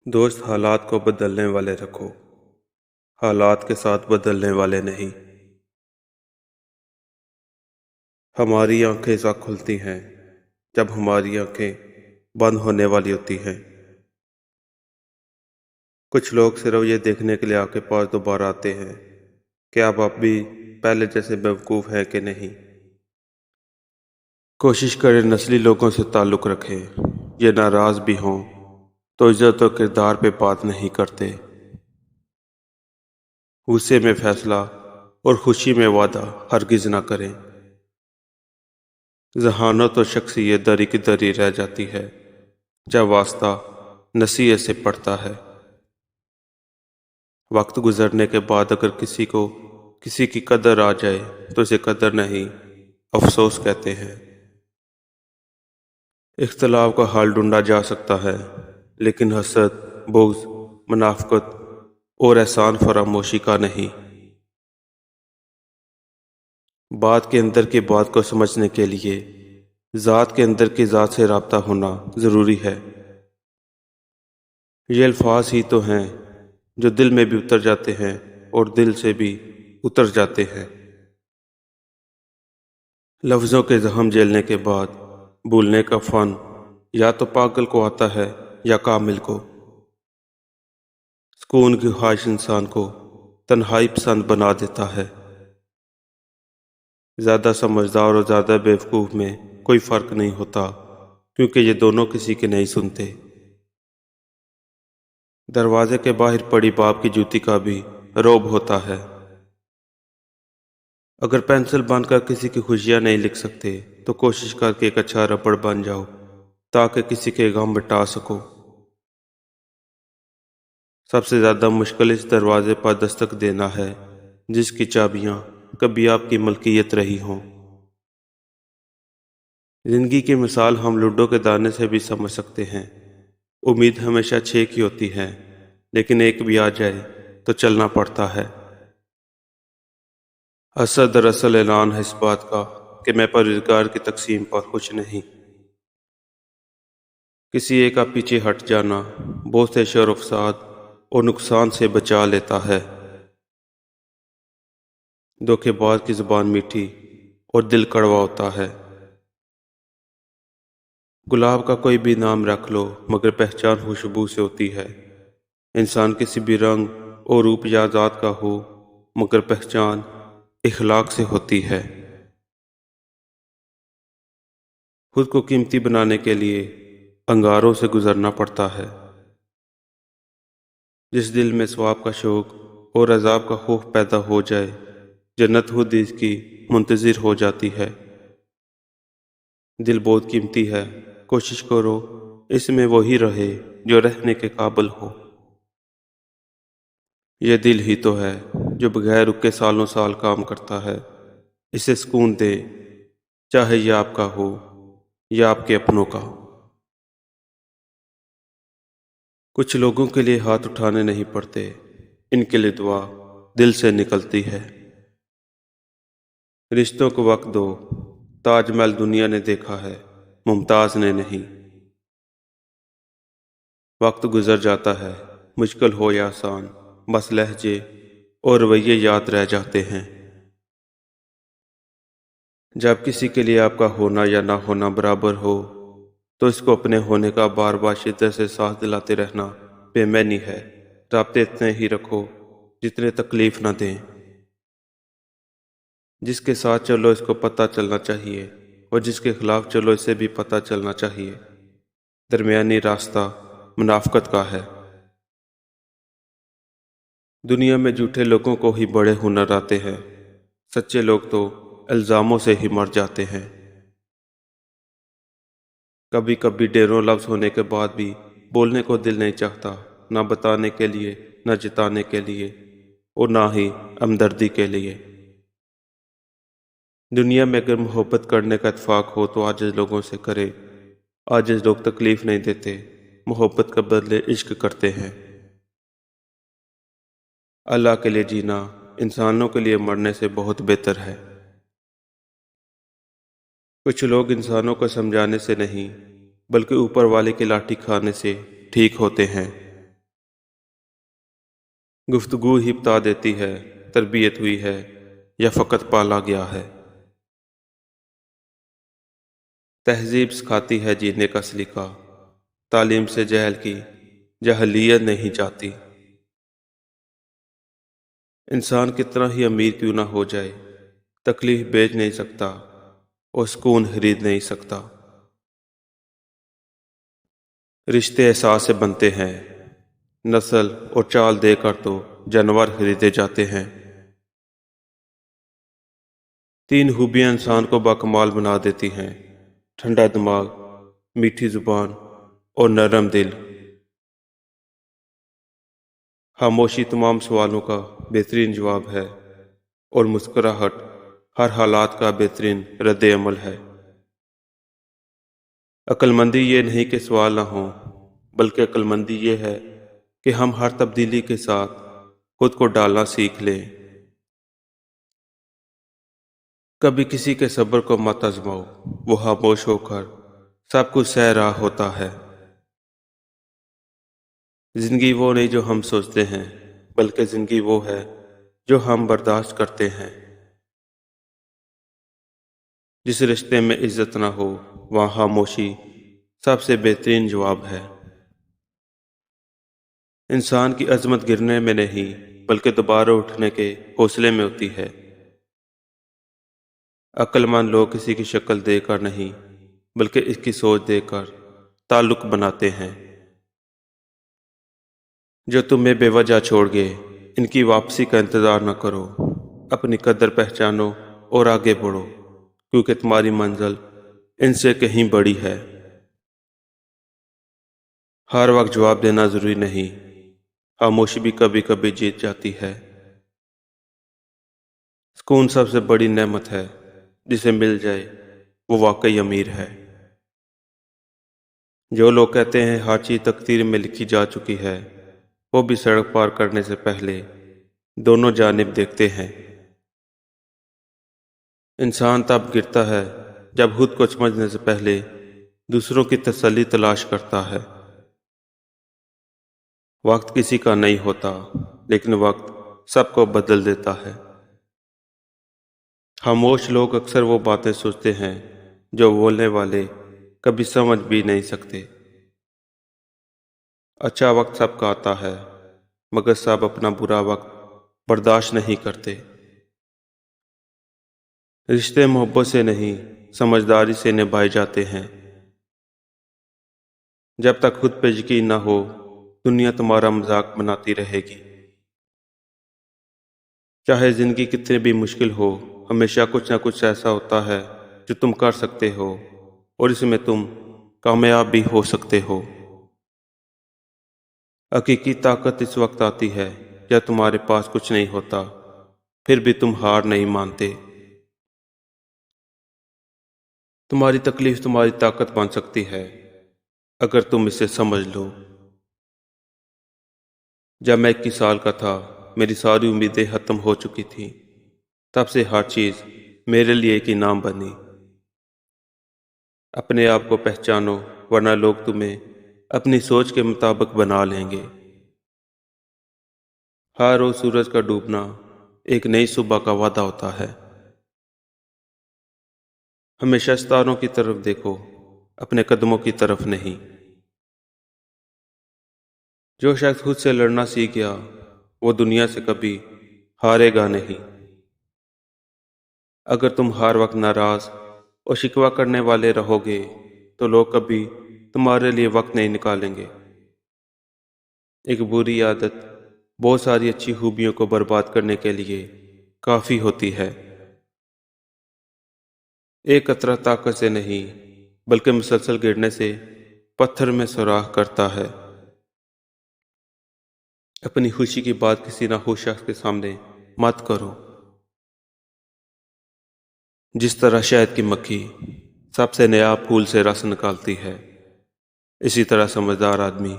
دوست حالات کو بدلنے والے رکھو، حالات کے ساتھ بدلنے والے نہیں۔ ہماری آنکھیں سا کھلتی ہیں جب ہماری آنکھیں بند ہونے والی ہوتی ہیں۔ کچھ لوگ صرف یہ دیکھنے کے لیے آپ کے پاس دوبارہ آتے ہیں کہ آپ اب بھی پہلے جیسے بیوقوف ہیں کہ نہیں۔ کوشش کریں نسلی لوگوں سے تعلق رکھیں، یہ ناراض بھی ہوں تو عزت و کردار پہ بات نہیں کرتے، غصے میں فیصلہ اور خوشی میں وعدہ ہرگز نہ کریں۔ ذہانت و شخصیت دری کی دری رہ جاتی ہے جب واسطہ نصیحت سے پڑتا ہے۔ وقت گزرنے کے بعد اگر کسی کو کسی کی قدر آ جائے تو اسے قدر نہیں، افسوس کہتے ہیں۔ اختلاف کا حل ڈھونڈا جا سکتا ہے لیکن حسد، بغض، منافقت اور احسان فراموشی کا نہیں۔ بات کے اندر کی بات کو سمجھنے کے لیے ذات کے اندر کی ذات سے رابطہ ہونا ضروری ہے۔ یہ الفاظ ہی تو ہیں جو دل میں بھی اتر جاتے ہیں اور دل سے بھی اتر جاتے ہیں۔ لفظوں کے زخم جھیلنے کے بعد بھولنے کا فن یا تو پاگل کو آتا ہے یا کامل کو۔ سکون کی خواہش انسان کو تنہائی پسند بنا دیتا ہے۔ زیادہ سمجھدار اور زیادہ بیوقوف میں کوئی فرق نہیں ہوتا کیونکہ یہ دونوں کسی کے نہیں سنتے۔ دروازے کے باہر پڑی باپ کی جوتی کا بھی رعب ہوتا ہے۔ اگر پینسل بن کر کسی کی خوشیاں نہیں لکھ سکتے تو کوشش کر کے ایک اچھا ربڑ بن جاؤ تاکہ کسی کے غم مٹا سکو۔ سب سے زیادہ مشکل اس دروازے پر دستک دینا ہے جس کی چابیاں کبھی آپ کی ملکیت رہی ہوں۔ زندگی کی مثال ہم لوڈو کے دانے سے بھی سمجھ سکتے ہیں۔ امید ہمیشہ 6 کی ہوتی ہے لیکن ایک بھی آ جائے تو چلنا پڑتا ہے۔ حسد دراصل اعلان ہے اس بات کا کہ میں پروردگار کی تقسیم پر خوش نہیں۔ کسی ایک کا پیچھے ہٹ جانا بہت سے شر و فساد اور نقصان سے بچا لیتا ہے۔ دھوکے باز کی زبان میٹھی اور دل کڑوا ہوتا ہے۔ گلاب کا کوئی بھی نام رکھ لو مگر پہچان خوشبو سے ہوتی ہے۔ انسان کسی بھی رنگ اور روپ یا ذات کا ہو مگر پہچان اخلاق سے ہوتی ہے۔ خود کو قیمتی بنانے کے لیے انگاروں سے گزرنا پڑتا ہے۔ جس دل میں ثواب کا شوق اور عذاب کا خوف پیدا ہو جائے جنت خود اس کی منتظر ہو جاتی ہے۔ دل بہت قیمتی ہے، کوشش کرو اس میں وہی رہے جو رہنے کے قابل ہو۔ یہ دل ہی تو ہے جو بغیر رکے سالوں سال کام کرتا ہے۔ اسے سکون دے چاہے یہ آپ کا ہو یا آپ کے اپنوں کا۔ کچھ لوگوں کے لیے ہاتھ اٹھانے نہیں پڑتے، ان کے لیے دعا دل سے نکلتی ہے۔ رشتوں کو وقت دو، تاج محل دنیا نے دیکھا ہے، ممتاز نے نہیں۔ وقت گزر جاتا ہے، مشکل ہو یا آسان، بس لہجے اور رویے یاد رہ جاتے ہیں۔ جب کسی کے لیے آپ کا ہونا یا نہ ہونا برابر ہو تو اس کو اپنے ہونے کا بار بار شدت سے ساتھ دلاتے رہنا بے معنی ہے۔ رابطے اتنے ہی رکھو جتنے تکلیف نہ دیں۔ جس کے ساتھ چلو اس کو پتہ چلنا چاہیے اور جس کے خلاف چلو اسے بھی پتہ چلنا چاہیے۔ درمیانی راستہ منافقت کا ہے۔ دنیا میں جھوٹے لوگوں کو ہی بڑے ہنر آتے ہیں، سچے لوگ تو الزاموں سے ہی مر جاتے ہیں۔ کبھی کبھی ڈیروں لفظ ہونے کے بعد بھی بولنے کو دل نہیں چاہتا، نہ بتانے کے لیے، نہ جتانے کے لیے اور نہ ہی ہمدردی کے لیے۔ دنیا میں اگر محبت کرنے کا اتفاق ہو تو عاجز لوگوں سے کرے۔ عاجز لوگ تکلیف نہیں دیتے، محبت کا بدلے عشق کرتے ہیں۔ اللہ کے لیے جینا انسانوں کے لیے مرنے سے بہت بہتر ہے۔ کچھ لوگ انسانوں کو سمجھانے سے نہیں بلکہ اوپر والے کی لاٹھی کھانے سے ٹھیک ہوتے ہیں۔ گفتگو ہی بتا دیتی ہے تربیت ہوئی ہے یا فقط پالا گیا ہے۔ تہذیب سکھاتی ہے جینے کا سلیقہ، تعلیم سے جہل کی جہلیت نہیں جاتی۔ انسان کتنا ہی امیر کیوں نہ ہو جائے، تکلیف بیچ نہیں سکتا اور سکون خرید نہیں سکتا۔ رشتے احساس سے بنتے ہیں، نسل اور چال دے کر تو جانور خریدے جاتے ہیں۔ تین خوبیاں انسان کو باکمال بنا دیتی ہیں: ٹھنڈا دماغ، میٹھی زبان اور نرم دل۔ خاموشی تمام سوالوں کا بہترین جواب ہے اور مسکراہٹ ہر حالات کا بہترین رد عمل ہے۔ عقل مندی یہ نہیں کہ سوال نہ ہوں، بلکہ عقل مندی یہ ہے کہ ہم ہر تبدیلی کے ساتھ خود کو ڈالنا سیکھ لیں۔ کبھی کسی کے صبر کو مت آزماؤ، وہ خاموش ہو کر سب کچھ سہ رہا ہوتا ہے۔ زندگی وہ نہیں جو ہم سوچتے ہیں، بلکہ زندگی وہ ہے جو ہم برداشت کرتے ہیں۔ جس رشتے میں عزت نہ ہو وہاں خاموشی سب سے بہترین جواب ہے۔ انسان کی عظمت گرنے میں نہیں بلکہ دوبارہ اٹھنے کے حوصلے میں ہوتی ہے۔ عقل مند لوگ کسی کی شکل دے کر نہیں بلکہ اس کی سوچ دے کر تعلق بناتے ہیں۔ جو تمہیں بے وجہ چھوڑ گئے ان کی واپسی کا انتظار نہ کرو، اپنی قدر پہچانو اور آگے بڑھو، کیونکہ تمہاری منزل ان سے کہیں بڑی ہے۔ ہر وقت جواب دینا ضروری نہیں، خاموشی بھی کبھی کبھی جیت جاتی ہے۔ سکون سب سے بڑی نعمت ہے، جسے مل جائے وہ واقعی امیر ہے۔ جو لوگ کہتے ہیں ہر چیز تقدیر میں لکھی جا چکی ہے، وہ بھی سڑک پار کرنے سے پہلے دونوں جانب دیکھتے ہیں۔ انسان تب گرتا ہے جب خود کو سمجھنے سے پہلے دوسروں کی تسلی تلاش کرتا ہے۔ وقت کسی کا نہیں ہوتا، لیکن وقت سب کو بدل دیتا ہے۔ خاموش لوگ اکثر وہ باتیں سوچتے ہیں جو بولنے والے کبھی سمجھ بھی نہیں سکتے۔ اچھا وقت سب کا آتا ہے، مگر سب اپنا برا وقت برداشت نہیں کرتے۔ رشتے محبت سے نہیں سمجھداری سے نبھائے جاتے ہیں۔ جب تک خود پہ یقین نہ ہو دنیا تمہارا مذاق بناتی رہے گی۔ چاہے زندگی کتنی بھی مشکل ہو، ہمیشہ کچھ نہ کچھ ایسا ہوتا ہے جو تم کر سکتے ہو اور اس میں تم کامیاب بھی ہو سکتے ہو۔ حقیقی طاقت اس وقت آتی ہے جب تمہارے پاس کچھ نہیں ہوتا، پھر بھی تم ہار نہیں مانتے۔ تمہاری تکلیف تمہاری طاقت بن سکتی ہے اگر تم اسے سمجھ لو۔ جب میں 21 سال کا تھا میری ساری امیدیں ختم ہو چکی تھیں، تب سے ہر چیز میرے لیے ایک انعام بنی۔ اپنے آپ کو پہچانو ورنہ لوگ تمہیں اپنی سوچ کے مطابق بنا لیں گے۔ ہر روز سورج کا ڈوبنا ایک نئی صبح کا وعدہ ہوتا ہے۔ ہمیشہ ستاروں کی طرف دیکھو، اپنے قدموں کی طرف نہیں۔ جو شخص خود سے لڑنا سیکھ گیا وہ دنیا سے کبھی ہارے گا نہیں۔ اگر تم ہر وقت ناراض اور شکوہ کرنے والے رہو گے تو لوگ کبھی تمہارے لیے وقت نہیں نکالیں گے۔ ایک بری عادت بہت ساری اچھی خوبیوں کو برباد کرنے کے لیے کافی ہوتی ہے۔ ایک قطرہ طاقت سے نہیں بلکہ مسلسل گرنے سے پتھر میں سوراخ کرتا ہے۔ اپنی خوشی کی بات کسی ناخوش شخص کے سامنے مت کرو۔ جس طرح شہد کی مکھی سب سے نیا پھول سے رس نکالتی ہے، اسی طرح سمجھدار آدمی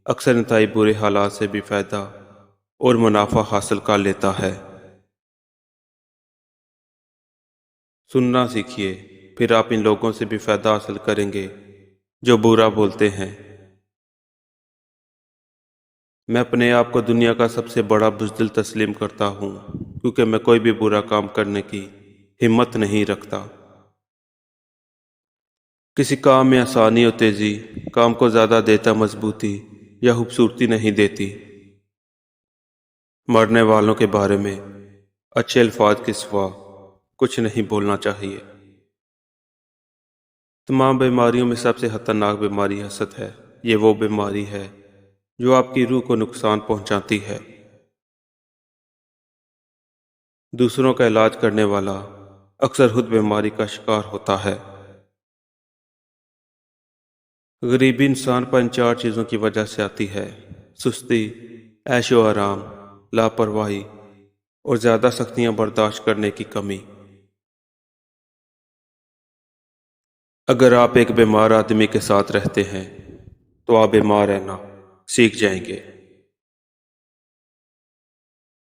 اکثر انتہائی برے حالات سے بھی فائدہ اور منافع حاصل کر لیتا ہے۔ سننا سیکھیے، پھر آپ ان لوگوں سے بھی فائدہ حاصل کریں گے جو برا بولتے ہیں۔ میں اپنے آپ کو دنیا کا سب سے بڑا بزدل تسلیم کرتا ہوں کیونکہ میں کوئی بھی برا کام کرنے کی ہمت نہیں رکھتا۔ کسی کام میں آسانی اور تیزی کام کو زیادہ دیتا مضبوطی یا خوبصورتی نہیں دیتی۔ مرنے والوں کے بارے میں اچھے الفاظ کے سوا کچھ نہیں بولنا چاہیے۔ تمام بیماریوں میں سب سے خطرناک بیماری حسد ہے۔ یہ وہ بیماری ہے جو آپ کی روح کو نقصان پہنچاتی ہے۔ دوسروں کا علاج کرنے والا اکثر خود بیماری کا شکار ہوتا ہے۔ غریبی انسان پر ان 4 چیزوں کی وجہ سے آتی ہے: سستی، عیش و آرام، لاپرواہی اور زیادہ سختیاں برداشت کرنے کی کمی۔ اگر آپ ایک بیمار آدمی کے ساتھ رہتے ہیں تو آپ بیمار رہنا سیکھ جائیں گے۔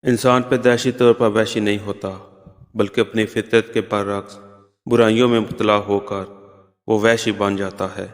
انسان پیدائشی طور پر وحشی نہیں ہوتا بلکہ اپنی فطرت کے برعکس برائیوں میں مبتلا ہو کر وہ وحشی بن جاتا ہے۔